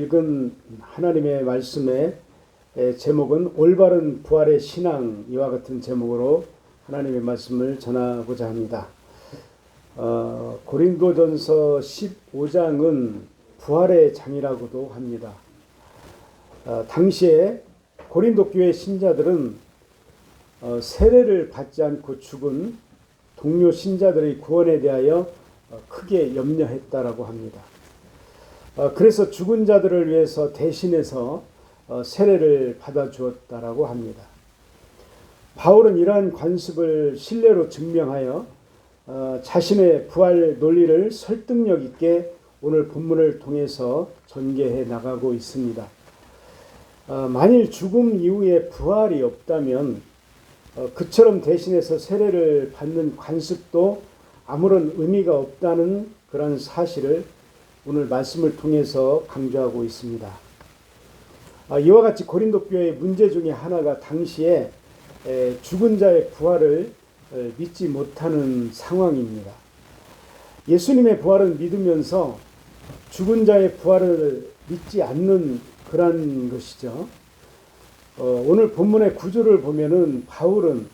읽은 하나님의 말씀의 제목은 올바른 부활의 신앙, 이와 같은 제목으로 하나님의 말씀을 전하고자 합니다. 고린도전서 15장은 부활의 장이라고도 합니다. 당시에 고린도 교회 신자들은 세례를 받지 않고 죽은 동료 신자들의 구원에 대하여 크게 염려했다라고 합니다. 그래서 죽은 자들을 위해서 대신해서 세례를 받아주었다라고 합니다. 바울은 이러한 관습을 신뢰로 증명하여 자신의 부활 논리를 설득력 있게 오늘 본문을 통해서 전개해 나가고 있습니다. 만일 죽음 이후에 부활이 없다면 그처럼 대신해서 세례를 받는 관습도 아무런 의미가 없다는 그런 사실을 오늘 말씀을 통해서 강조하고 있습니다. 이와 같이 고린도 교회의 문제 중에 하나가 당시에 죽은 자의 부활을 믿지 못하는 상황입니다. 예수님의 부활은 믿으면서 죽은 자의 부활을 믿지 않는 그런 것이죠. 오늘 본문의 구조를 보면은 바울은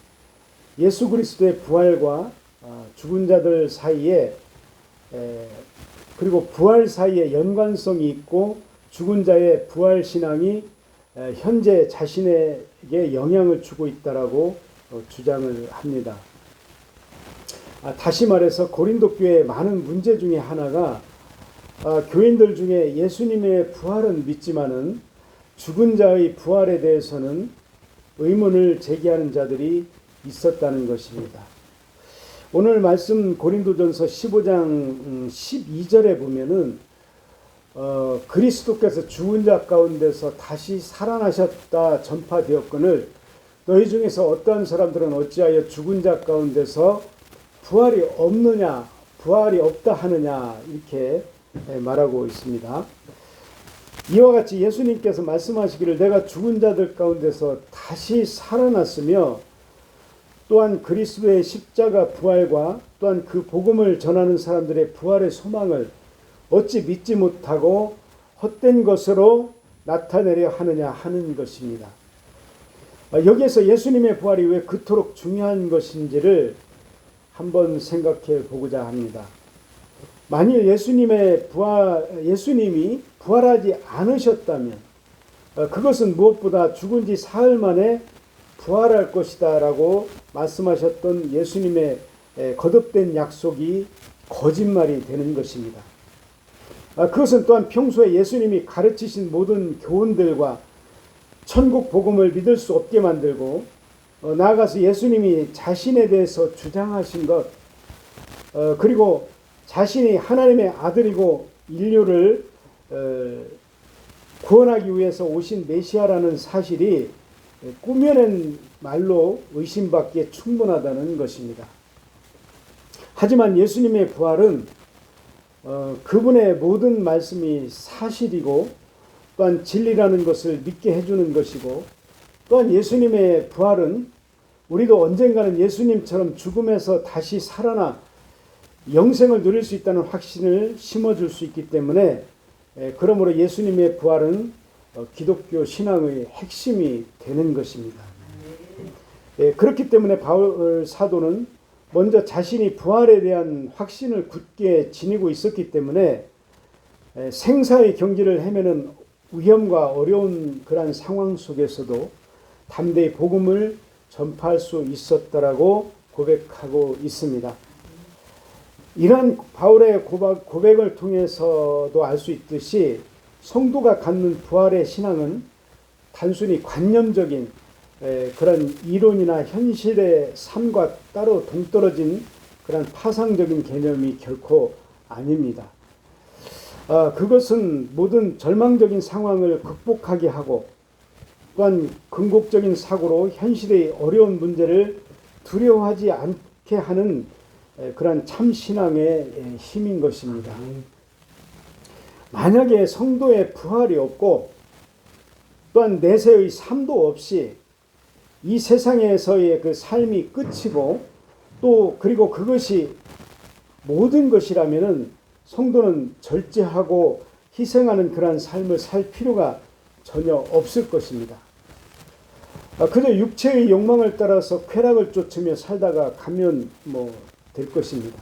예수 그리스도의 부활과 죽은 자들 사이에 그리고 부활 사이에 연관성이 있고 죽은 자의 부활 신앙이 현재 자신에게 영향을 주고 있다라고 주장을 합니다. 다시 말해서 고린도 교회의 많은 문제 중에 하나가 교인들 중에 예수님의 부활은 믿지만은 죽은 자의 부활에 대해서는 의문을 제기하는 자들이 있었다는 것입니다. 오늘 말씀 고린도전서 15장 12절에 보면은 그리스도께서 죽은 자 가운데서 다시 살아나셨다 전파되었거늘 너희 중에서 어떠한 사람들은 어찌하여 죽은 자 가운데서 부활이 없느냐 부활이 없다 하느냐 이렇게 말하고 있습니다. 이와 같이 예수님께서 말씀하시기를 내가 죽은 자들 가운데서 다시 살아났으며 또한 그리스도의 십자가 부활과 또한 그 복음을 전하는 사람들의 부활의 소망을 어찌 믿지 못하고 헛된 것으로 나타내려 하느냐 하는 것입니다. 여기에서 예수님의 부활이 왜 그토록 중요한 것인지를 한번 생각해 보고자 합니다. 만일 예수님이 부활하지 않으셨다면 그것은 무엇보다 죽은 지 사흘 만에 부활할 것이다 라고 말씀하셨던 예수님의 거듭된 약속이 거짓말이 되는 것입니다. 그것은 또한 평소에 예수님이 가르치신 모든 교훈들과 천국 복음을 믿을 수 없게 만들고 나아가서 예수님이 자신에 대해서 주장하신 것 그리고 자신이 하나님의 아들이고 인류를 구원하기 위해서 오신 메시아라는 사실이 꾸며낸 말로 의심받기에 충분하다는 것입니다. 하지만 예수님의 부활은 그분의 모든 말씀이 사실이고 또한 진리라는 것을 믿게 해주는 것이고 또한 예수님의 부활은 우리도 언젠가는 예수님처럼 죽음에서 다시 살아나 영생을 누릴 수 있다는 확신을 심어줄 수 있기 때문에 그러므로 예수님의 부활은 기독교 신앙의 핵심이 되는 것입니다. 그렇기 때문에 바울 사도는 먼저 자신이 부활에 대한 확신을 굳게 지니고 있었기 때문에 생사의 경지를 헤매는 위험과 어려운 그러한 상황 속에서도 담대히 복음을 전파할 수 있었다라고 고백하고 있습니다. 이러한 바울의 고백을 통해서도 알 수 있듯이 성도가 갖는 부활의 신앙은 단순히 관념적인 그런 이론이나 현실의 삶과 따로 동떨어진 그런 파상적인 개념이 결코 아닙니다. 그것은 모든 절망적인 상황을 극복하게 하고 또한 긍곡적인 사고로 현실의 어려운 문제를 두려워하지 않게 하는 그런 참 신앙의 힘인 것입니다. 만약에 성도의 부활이 없고 또한 내세의 삶도 없이 이 세상에서의 그 삶이 끝이고 또 그리고 그것이 모든 것이라면은 성도는 절제하고 희생하는 그러한 삶을 살 필요가 전혀 없을 것입니다. 그저 육체의 욕망을 따라서 쾌락을 쫓으며 살다가 가면 될 것입니다.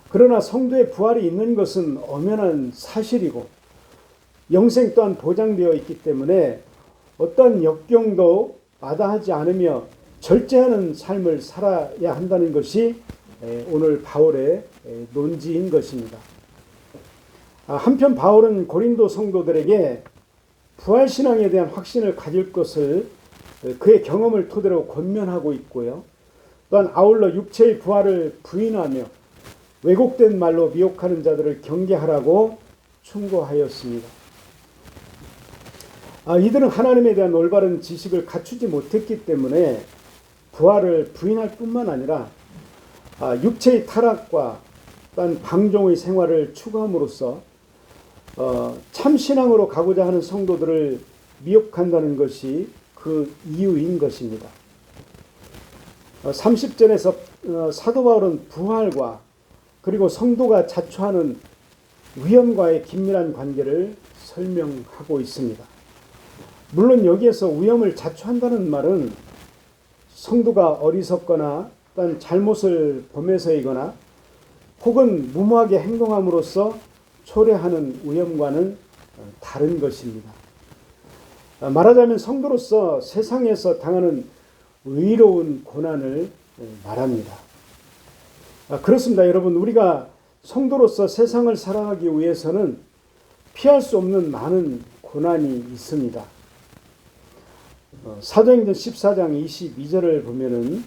그러나 성도의 부활이 있는 것은 엄연한 사실이고 영생 또한 보장되어 있기 때문에 어떠한 역경도 마다하지 않으며 절제하는 삶을 살아야 한다는 것이 오늘 바울의 논지인 것입니다. 한편 바울은 고린도 성도들에게 부활신앙에 대한 확신을 가질 것을 그의 경험을 토대로 권면하고 있고요. 또한 아울러 육체의 부활을 부인하며 왜곡된 말로 미혹하는 자들을 경계하라고 충고하였습니다. 이들은 하나님에 대한 올바른 지식을 갖추지 못했기 때문에 부활을 부인할 뿐만 아니라 육체의 타락과 또한 방종의 생활을 추구함으로써 참신앙으로 가고자 하는 성도들을 미혹한다는 것이 그 이유인 것입니다. 30절에서 사도 바울은 부활과 그리고 성도가 자초하는 위험과의 긴밀한 관계를 설명하고 있습니다. 물론 여기에서 위험을 자초한다는 말은 성도가 어리석거나 또는 잘못을 범해서이거나 혹은 무모하게 행동함으로써 초래하는 위험과는 다른 것입니다. 말하자면 성도로서 세상에서 당하는 의로운 고난을 말합니다. 그렇습니다. 여러분, 우리가 성도로서 세상을 살아가기 위해서는 피할 수 없는 많은 고난이 있습니다. 사도행전 14장 22절을 보면은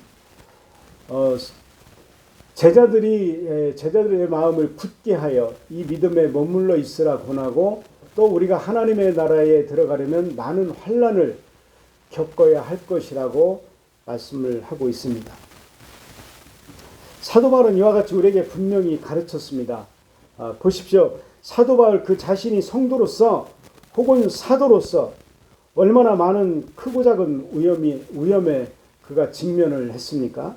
제자들의 마음을 굳게 하여 이 믿음에 머물러 있으라 권하고 또 우리가 하나님의 나라에 들어가려면 많은 환난을 겪어야 할 것이라고 말씀을 하고 있습니다. 사도 바울은 이와 같이 우리에게 분명히 가르쳤습니다. 보십시오. 사도 바울 그 자신이 성도로서 혹은 사도로서 얼마나 많은 크고 작은 위험에 그가 직면을 했습니까?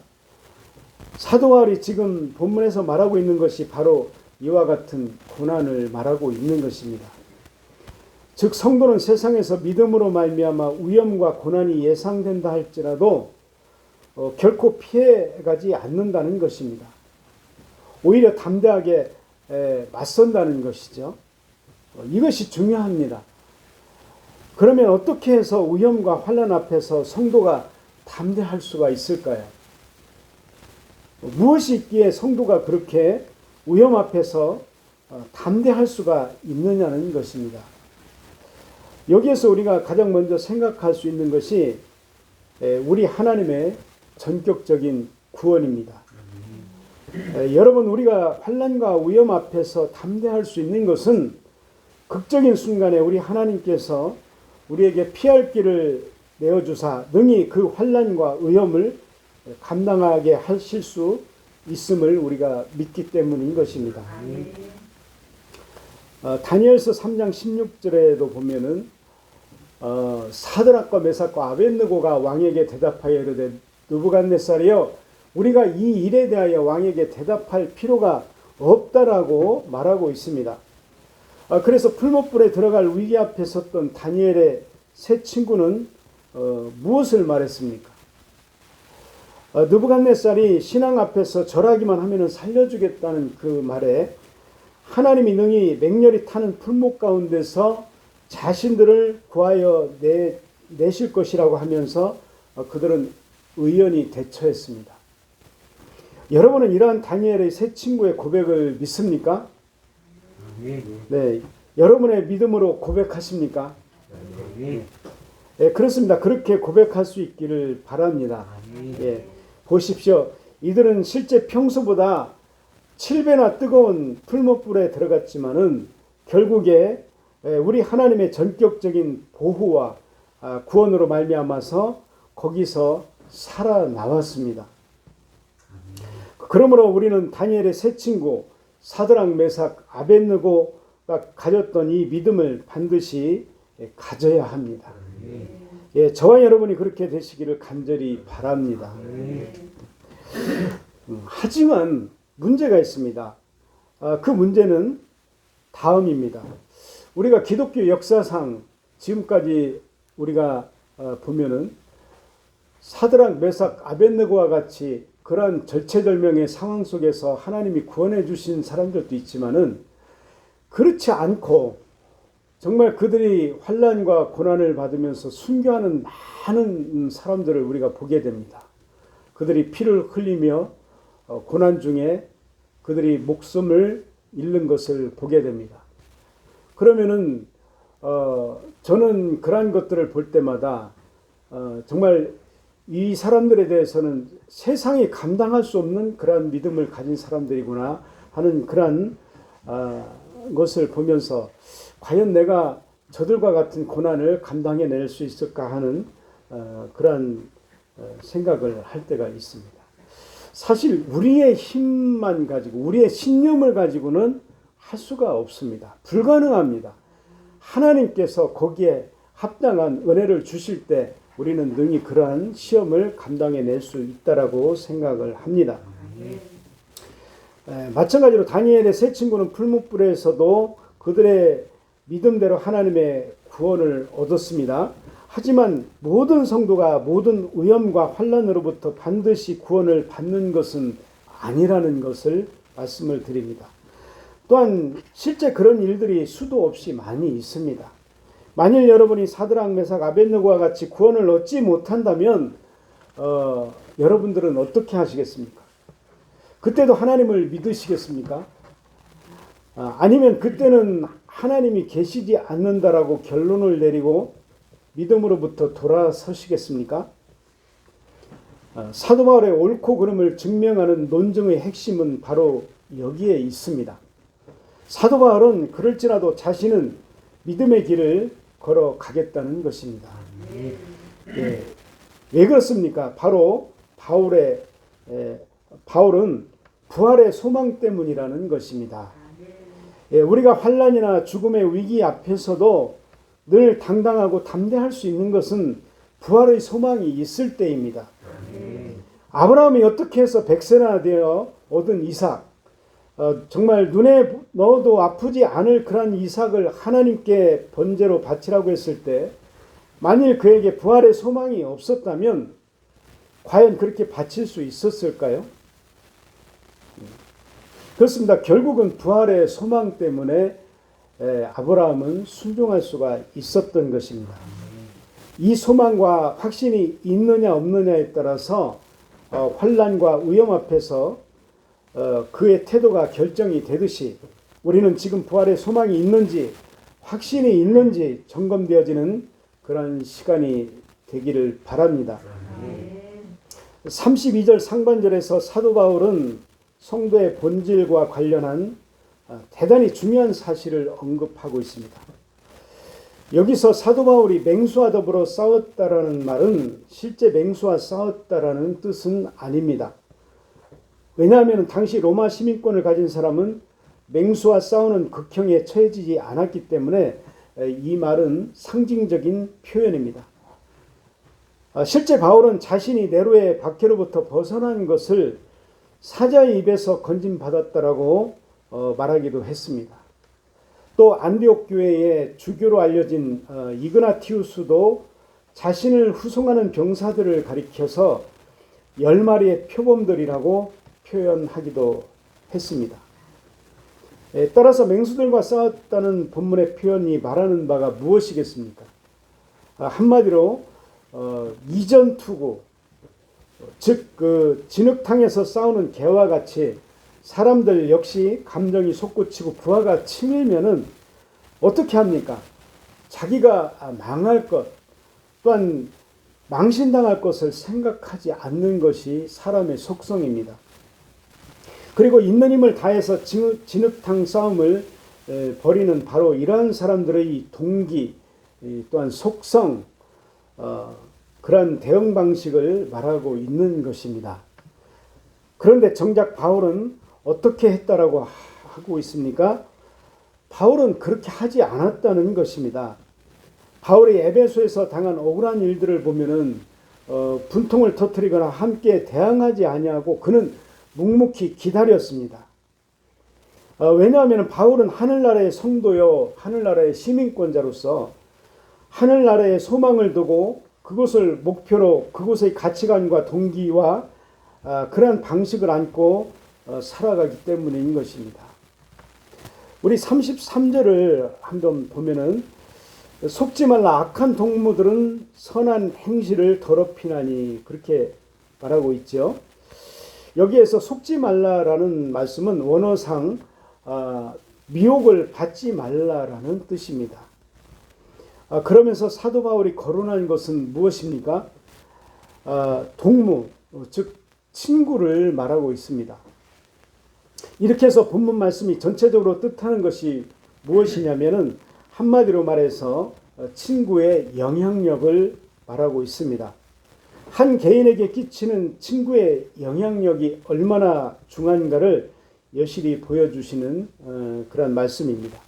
사도 바울이 지금 본문에서 말하고 있는 것이 바로 이와 같은 고난을 말하고 있는 것입니다. 즉 성도는 세상에서 믿음으로 말미암아 위험과 고난이 예상된다 할지라도 결코 피해가지 않는다는 것입니다. 오히려 담대하게 맞선다는 것이죠. 이것이 중요합니다. 그러면 어떻게 해서 위험과 환난 앞에서 성도가 담대할 수가 있을까요? 무엇이 있기에 성도가 그렇게 위험 앞에서 담대할 수가 있느냐는 것입니다. 여기에서 우리가 가장 먼저 생각할 수 있는 것이 우리 하나님의 전격적인 구원입니다. 여러분, 우리가 환난과 위험 앞에서 담대할 수 있는 것은 극적인 순간에 우리 하나님께서 우리에게 피할 길을 내어주사 능히 그 환난과 위험을 감당하게 하실 수 있음을 우리가 믿기 때문인 것입니다. 다니엘서 3장 16절에도 보면은 사드락과 메삭과 아벳느고가 왕에게 대답하여 이르되 느부갓네살이여 우리가 이 일에 대하여 왕에게 대답할 필요가 없다라고 말하고 있습니다. 그래서 풀못불에 들어갈 위기 앞에 섰던 다니엘의 세 친구는 무엇을 말했습니까? 느부갓네살이 신앙 앞에서 절하기만 하면 살려주겠다는 그 말에 하나님이 능히 맹렬히 타는 풀못 가운데서 자신들을 구하여 내실 것이라고 하면서 그들은 의연히 대처했습니다. 여러분은 이러한 다니엘의 세 친구의 고백을 믿습니까? 네, 여러분의 믿음으로 고백하십니까? 네, 그렇습니다. 그렇게 고백할 수 있기를 바랍니다. 예, 보십시오. 이들은 실제 평소보다 7배나 뜨거운 풀못불에 들어갔지만은 결국에 우리 하나님의 전격적인 보호와 구원으로 말미암아서 거기서 살아나왔습니다. 그러므로 우리는 다니엘의 세 친구 사드락, 메삭, 아벳느고가 가졌던 이 믿음을 반드시 가져야 합니다. 예, 저와 여러분이 그렇게 되시기를 간절히 바랍니다. 하지만 문제가 있습니다. 그 문제는 다음입니다. 우리가 기독교 역사상 지금까지 우리가 보면은 사드락, 메삭, 아벳느고와 같이 그러한 절체절명의 상황 속에서 하나님이 구원해 주신 사람들도 있지만은 그렇지 않고 정말 그들이 환난과 고난을 받으면서 순교하는 많은 사람들을 우리가 보게 됩니다. 그들이 피를 흘리며 고난 중에 그들이 목숨을 잃는 것을 보게 됩니다. 그러면은 저는 그러한 것들을 볼 때마다 정말 이 사람들에 대해서는 세상이 감당할 수 없는 그러한 믿음을 가진 사람들이구나 하는 그러한 것을 보면서 과연 내가 저들과 같은 고난을 감당해낼 수 있을까 하는 그러한 생각을 할 때가 있습니다. 사실 우리의 힘만 가지고 우리의 신념을 가지고는 할 수가 없습니다. 불가능합니다. 하나님께서 거기에 합당한 은혜를 주실 때 우리는 능히 그러한 시험을 감당해낼 수 있다라고 생각을 합니다. 마찬가지로 다니엘의 세 친구는 풀무불에서도 그들의 믿음대로 하나님의 구원을 얻었습니다. 하지만 모든 성도가 모든 위험과 환난으로부터 반드시 구원을 받는 것은 아니라는 것을 말씀을 드립니다. 또한 실제 그런 일들이 수도 없이 많이 있습니다. 만일 여러분이 사드락, 메삭, 아벳느고와 같이 구원을 얻지 못한다면 여러분들은 어떻게 하시겠습니까? 그때도 하나님을 믿으시겠습니까? 아니면 그때는 하나님이 계시지 않는다라고 결론을 내리고 믿음으로부터 돌아서시겠습니까? 사도 바울의 옳고 그름을 증명하는 논증의 핵심은 바로 여기에 있습니다. 사도 바울은 그럴지라도 자신은 믿음의 길을 걸어가겠다는 것입니다. 예. 왜 그렇습니까? 바로 바울은 부활의 소망 때문이라는 것입니다. 예, 우리가 환난이나 죽음의 위기 앞에서도 늘 당당하고 담대할 수 있는 것은 부활의 소망이 있을 때입니다. 아브라함이 어떻게 해서 100세나 되어 얻은 이삭, 정말 눈에 넣어도 아프지 않을 그런 이삭을 하나님께 번제로 바치라고 했을 때 만일 그에게 부활의 소망이 없었다면 과연 그렇게 바칠 수 있었을까요? 그렇습니다. 결국은 부활의 소망 때문에 아브라함은 순종할 수가 있었던 것입니다. 이 소망과 확신이 있느냐 없느냐에 따라서 환난과 위험 앞에서 그의 태도가 결정이 되듯이 우리는 지금 부활의 소망이 있는지 확신이 있는지 점검되어지는 그런 시간이 되기를 바랍니다. 32절 상반절에서 사도 바울은 성도의 본질과 관련한 대단히 중요한 사실을 언급하고 있습니다. 여기서 사도 바울이 맹수와 더불어 싸웠다라는 말은 실제 맹수와 싸웠다라는 뜻은 아닙니다. 왜냐하면 당시 로마 시민권을 가진 사람은 맹수와 싸우는 극형에 처해지지 않았기 때문에 이 말은 상징적인 표현입니다. 실제 바울은 자신이 네로의 박해로부터 벗어난 것을 사자의 입에서 건짐받았다라고 말하기도 했습니다. 또 안디옥 교회의 주교로 알려진 이그나티우스도 자신을 후송하는 병사들을 가리켜서 10마리의 표범들이라고 표현하기도 했습니다. 따라서 맹수들과 싸웠다는 본문의 표현이 말하는 바가 무엇이겠습니까? 한마디로 이전투구, 즉 그 진흙탕에서 싸우는 개와 같이 사람들 역시 감정이 솟구치고 부하가 치밀면은 어떻게 합니까? 자기가 망할 것 또한 망신당할 것을 생각하지 않는 것이 사람의 속성입니다. 그리고 있는 힘을 다해서 진흙탕 싸움을 벌이는 바로 이러한 사람들의 동기 또한 속성 그러한 대응 방식을 말하고 있는 것입니다. 그런데 정작 바울은 어떻게 했다라고 하고 있습니까? 바울은 그렇게 하지 않았다는 것입니다. 바울이 에베소에서 당한 억울한 일들을 보면은 분통을 터뜨리거나 함께 대항하지 아니하고 그는 묵묵히 기다렸습니다. 왜냐하면 바울은 하늘나라의 성도요, 하늘나라의 시민권자로서 하늘나라의 소망을 두고 그곳을 목표로 그곳의 가치관과 동기와 그러한 방식을 안고 살아가기 때문인 것입니다. 우리 33절을 한번 보면은 속지 말라 악한 동무들은 선한 행실을 더럽히나니 그렇게 말하고 있죠. 여기에서 속지 말라라는 말씀은 원어상 미혹을 받지 말라라는 뜻입니다. 그러면서 사도 바울이 거론한 것은 무엇입니까? 동무, 즉 친구를 말하고 있습니다. 이렇게 해서 본문 말씀이 전체적으로 뜻하는 것이 무엇이냐면은 한마디로 말해서 친구의 영향력을 말하고 있습니다. 한 개인에게 끼치는 친구의 영향력이 얼마나 중요한가를 여실히 보여주시는 그런 말씀입니다.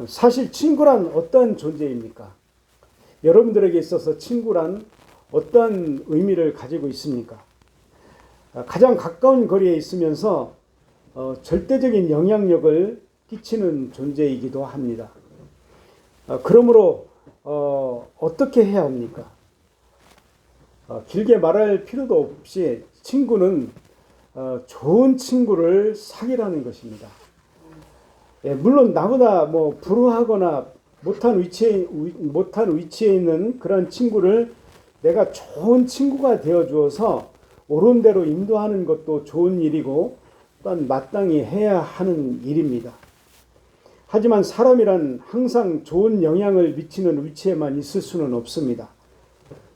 사실 친구란 어떤 존재입니까? 여러분들에게 있어서 친구란 어떤 의미를 가지고 있습니까? 가장 가까운 거리에 있으면서 절대적인 영향력을 끼치는 존재이기도 합니다. 그러므로 어떻게 해야 합니까? 길게 말할 필요도 없이 친구는 좋은 친구를 사귀라는 것입니다. 물론 나보다 불우하거나 못한 위치에 있는 그런 친구를 내가 좋은 친구가 되어 주어서 옳은 대로 인도하는 것도 좋은 일이고 또한 마땅히 해야 하는 일입니다. 하지만 사람이란 항상 좋은 영향을 미치는 위치에만 있을 수는 없습니다.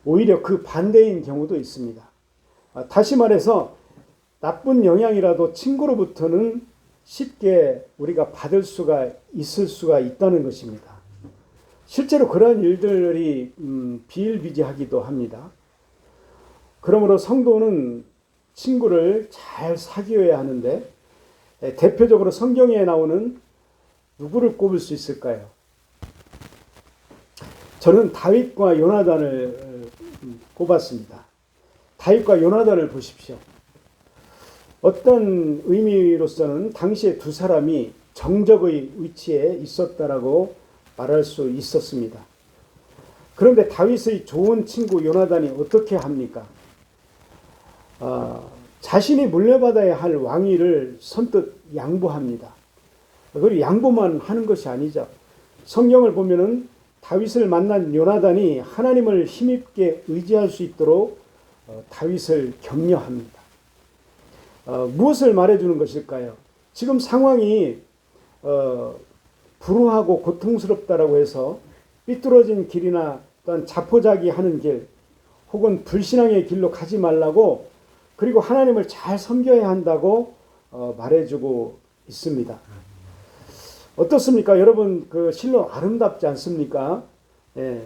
오히려 그 반대인 경우도 있습니다. 다시 말해서 나쁜 영향이라도 친구로부터는 쉽게 우리가 받을 수가 있을 수가 있다는 것입니다. 실제로 그러한 일들이 비일비재하기도 합니다. 그러므로 성도는 친구를 잘 사귀어야 하는데 대표적으로 성경에 나오는 누구를 꼽을 수 있을까요? 저는 다윗과 요나단을 꼽았습니다. 다윗과 요나단을 보십시오. 어떤 의미로서는 당시에 두 사람이 정적의 위치에 있었다라고 말할 수 있었습니다. 그런데 다윗의 좋은 친구 요나단이 어떻게 합니까? 자신이 물려받아야 할 왕위를 선뜻 양보합니다. 그리고 양보만 하는 것이 아니죠. 성경을 보면은 다윗을 만난 요나단이 하나님을 힘있게 의지할 수 있도록 다윗을 격려합니다. 무엇을 말해주는 것일까요? 지금 상황이 불우하고 고통스럽다라고 해서 삐뚤어진 길이나 또한 자포자기하는 길 혹은 불신앙의 길로 가지 말라고 그리고 하나님을 잘 섬겨야 한다고 말해주고 있습니다. 어떻습니까? 여러분 실로 아름답지 않습니까? 예.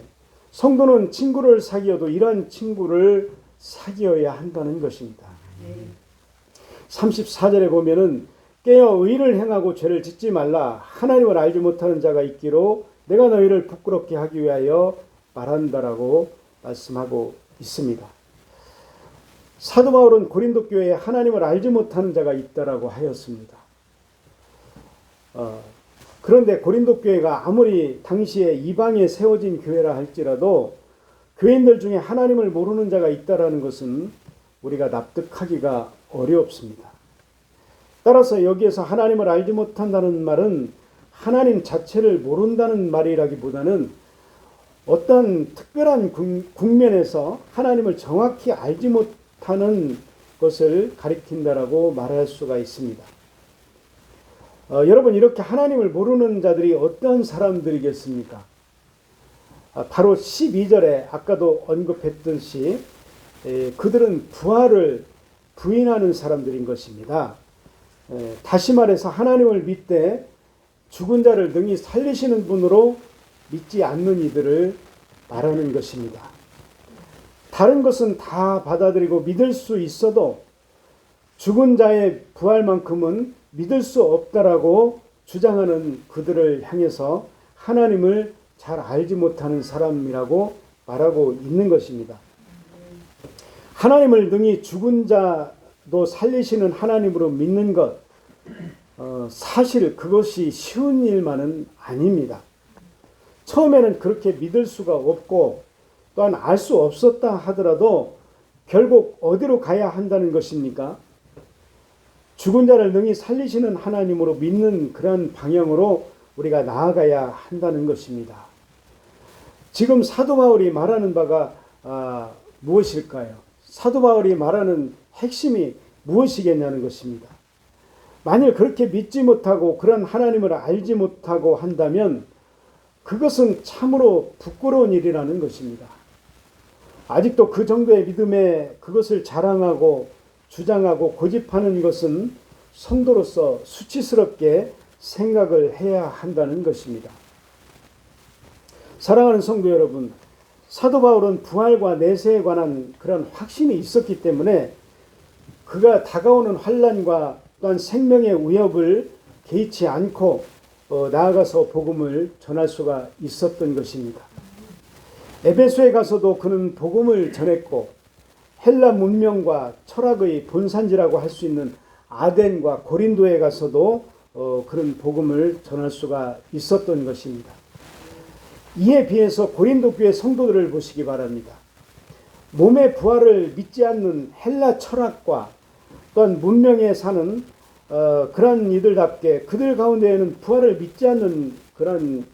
성도는 친구를 사귀어도 이러한 친구를 사귀어야 한다는 것입니다. 34절에 보면은 깨어 의를 행하고 죄를 짓지 말라 하나님을 알지 못하는 자가 있기로 내가 너희를 부끄럽게 하기 위하여 말한다라고 말씀하고 있습니다. 사도 바울은 고린도 교회에 하나님을 알지 못하는 자가 있다라고 하였습니다. 그런데 고린도 교회가 아무리 당시에 이방에 세워진 교회라 할지라도 교인들 중에 하나님을 모르는 자가 있다라는 것은 우리가 납득하기가 어렵습니다. 따라서 여기에서 하나님을 알지 못한다는 말은 하나님 자체를 모른다는 말이라기보다는 어떤 특별한 국면에서 하나님을 정확히 알지 못하는 것을 가리킨다라고 말할 수가 있습니다. 여러분 이렇게 하나님을 모르는 자들이 어떤 사람들이겠습니까? 바로 12절에 아까도 언급했듯이 그들은 부활을 부인하는 사람들인 것입니다. 다시 말해서 하나님을 믿되 죽은 자를 능히 살리시는 분으로 믿지 않는 이들을 말하는 것입니다. 다른 것은 다 받아들이고 믿을 수 있어도 죽은 자의 부활만큼은 믿을 수 없다라고 주장하는 그들을 향해서 하나님을 잘 알지 못하는 사람이라고 말하고 있는 것입니다. 하나님을 능히 죽은 자도 살리시는 하나님으로 믿는 것, 사실 그것이 쉬운 일만은 아닙니다. 처음에는 그렇게 믿을 수가 없고 또한 알 수 없었다 하더라도 결국 어디로 가야 한다는 것입니까? 죽은 자를 능히 살리시는 하나님으로 믿는 그런 방향으로 우리가 나아가야 한다는 것입니다. 지금 사도 바울이 말하는 바가 무엇일까요? 사도 바울이 말하는 핵심이 무엇이겠냐는 것입니다. 만일 그렇게 믿지 못하고 그런 하나님을 알지 못하고 한다면 그것은 참으로 부끄러운 일이라는 것입니다. 아직도 그 정도의 믿음에 그것을 자랑하고 주장하고 고집하는 것은 성도로서 수치스럽게 생각을 해야 한다는 것입니다. 사랑하는 성도 여러분, 사도 바울은 부활과 내세에 관한 그런 확신이 있었기 때문에 그가 다가오는 환난과 또한 생명의 위협을 개의치 않고 나아가서 복음을 전할 수가 있었던 것입니다. 에베소에 가서도 그는 복음을 전했고 헬라 문명과 철학의 본산지라고 할 수 있는 아덴과 고린도에 가서도 그런 복음을 전할 수가 있었던 것입니다. 이에 비해서 고린도 교회 성도들을 보시기 바랍니다. 몸의 부활을 믿지 않는 헬라 철학과 또한 문명에 사는 그런 이들답게 그들 가운데에는 부활을 믿지 않는 그런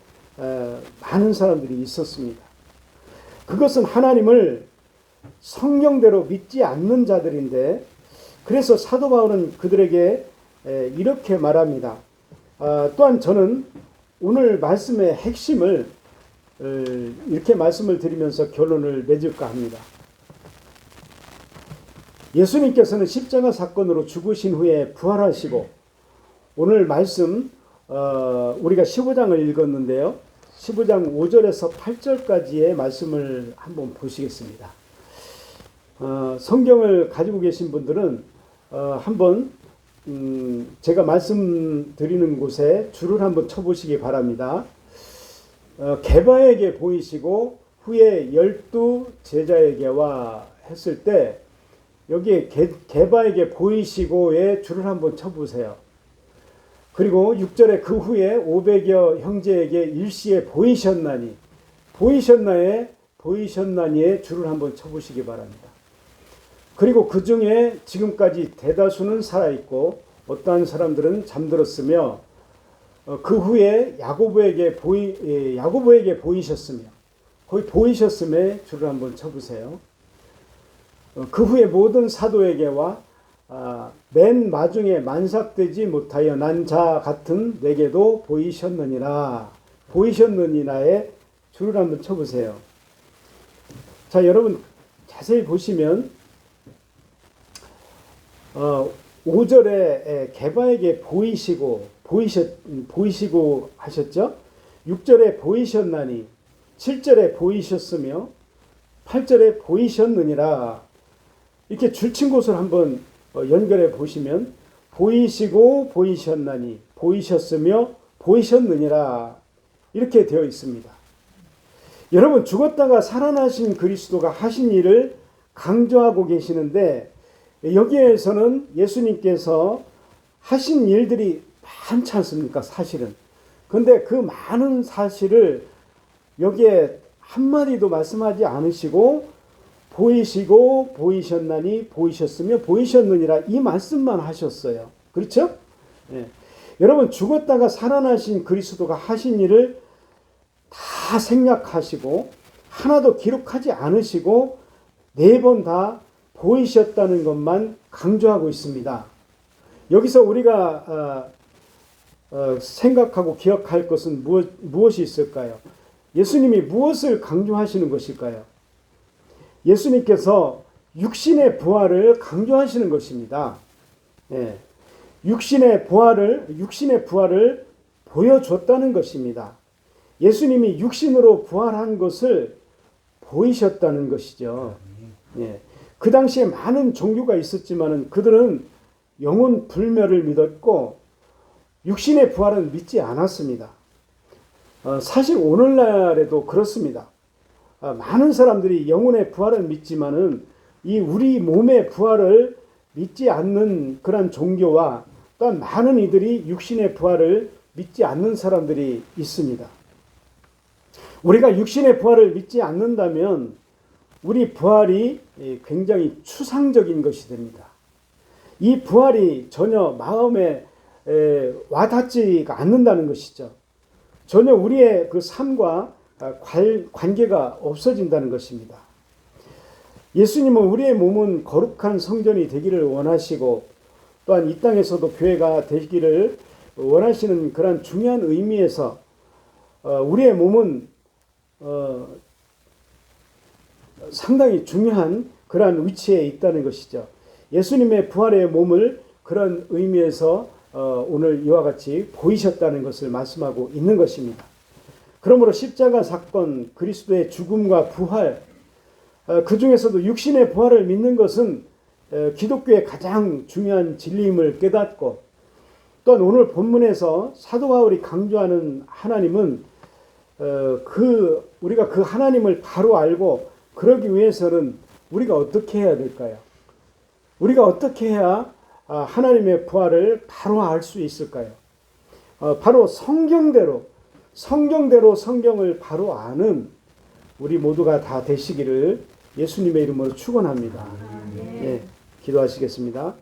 많은 사람들이 있었습니다. 그것은 하나님을 성경대로 믿지 않는 자들인데, 그래서 사도 바울은 그들에게 이렇게 말합니다. 또한 저는 오늘 말씀의 핵심을 이렇게 말씀을 드리면서 결론을 맺을까 합니다. 예수님께서는 십자가 사건으로 죽으신 후에 부활하시고, 오늘 말씀 우리가 15장을 읽었는데요. 15장 5절에서 8절까지의 말씀을 한번 보시겠습니다. 성경을 가지고 계신 분들은 한번 제가 말씀드리는 곳에 줄을 한번 쳐보시기 바랍니다. 게바에게 보이시고 후에 12 제자에게와 했을 때 여기에 게바에게 보이시고의 줄을 한번 쳐보세요. 그리고 6절에 그 후에 500여 형제에게 일시에 보이셨나니의 줄을 한번 쳐보시기 바랍니다. 그리고 그 중에 지금까지 대다수는 살아있고 어떠한 사람들은 잠들었으며 그 후에 야고보에게 보이셨으며 거기 보이셨음에 줄을 한번 쳐보세요. 그 후에 모든 사도에게와 맨 마중에 만삭되지 못하여 난 자 같은 내게도 보이셨느니라의 줄을 한번 쳐보세요. 자, 여러분 자세히 보시면 5절에 게바에게 보이시고 하셨죠? 6절에 보이셨나니, 7절에 보이셨으며 8절에 보이셨느니라. 이렇게 줄친 곳을 한번 연결해 보시면 보이시고 보이셨나니, 보이셨으며 보이셨느니라 이렇게 되어 있습니다. 여러분, 죽었다가 살아나신 그리스도가 하신 일을 강조하고 계시는데, 여기에서는 예수님께서 하신 일들이 많지 않습니까? 사실은. 그런데 그 많은 사실을 여기에 한마디도 말씀하지 않으시고 보이시고 보이셨나니, 보이셨으며 보이셨느니라 이 말씀만 하셨어요. 그렇죠? 예. 여러분, 죽었다가 살아나신 그리스도가 하신 일을 다 생략하시고 하나도 기록하지 않으시고 4번 다 보이셨다는 것만 강조하고 있습니다. 여기서 우리가 생각하고 기억할 것은 무엇이 있을까요? 예수님이 무엇을 강조하시는 것일까요? 예수님께서 육신의 부활을 강조하시는 것입니다. 예. 육신의 부활을 보여줬다는 것입니다. 예수님이 육신으로 부활한 것을 보이셨다는 것이죠. 예. 그 당시에 많은 종교가 있었지만 그들은 영혼 불멸을 믿었고 육신의 부활은 믿지 않았습니다. 사실 오늘날에도 그렇습니다. 많은 사람들이 영혼의 부활을 믿지만은 이 우리 몸의 부활을 믿지 않는 그런 종교와 또한 많은 이들이 육신의 부활을 믿지 않는 사람들이 있습니다. 우리가 육신의 부활을 믿지 않는다면 우리 부활이 굉장히 추상적인 것이 됩니다. 이 부활이 전혀 마음에 와닿지가 않는다는 것이죠. 전혀 우리의 그 삶과 관계가 없어진다는 것입니다. 예수님은 우리의 몸은 거룩한 성전이 되기를 원하시고 또한 이 땅에서도 교회가 되기를 원하시는 그런 중요한 의미에서 우리의 몸은 상당히 중요한 그러한 위치에 있다는 것이죠. 예수님의 부활의 몸을 그런 의미에서 오늘 이와 같이 보이셨다는 것을 말씀하고 있는 것입니다. 그러므로 십자가 사건, 그리스도의 죽음과 부활, 그 중에서도 육신의 부활을 믿는 것은 기독교의 가장 중요한 진리임을 깨닫고, 또한 오늘 본문에서 사도 바울이 강조하는 하나님은 우리가 그 하나님을 바로 알고 그러기 위해서는 우리가 어떻게 해야 될까요? 우리가 어떻게 해야 하나님의 부활을 바로 알 수 있을까요? 바로 성경대로 성경을 바로 아는 우리 모두가 다 되시기를 예수님의 이름으로 축원합니다. 예, 기도하시겠습니다.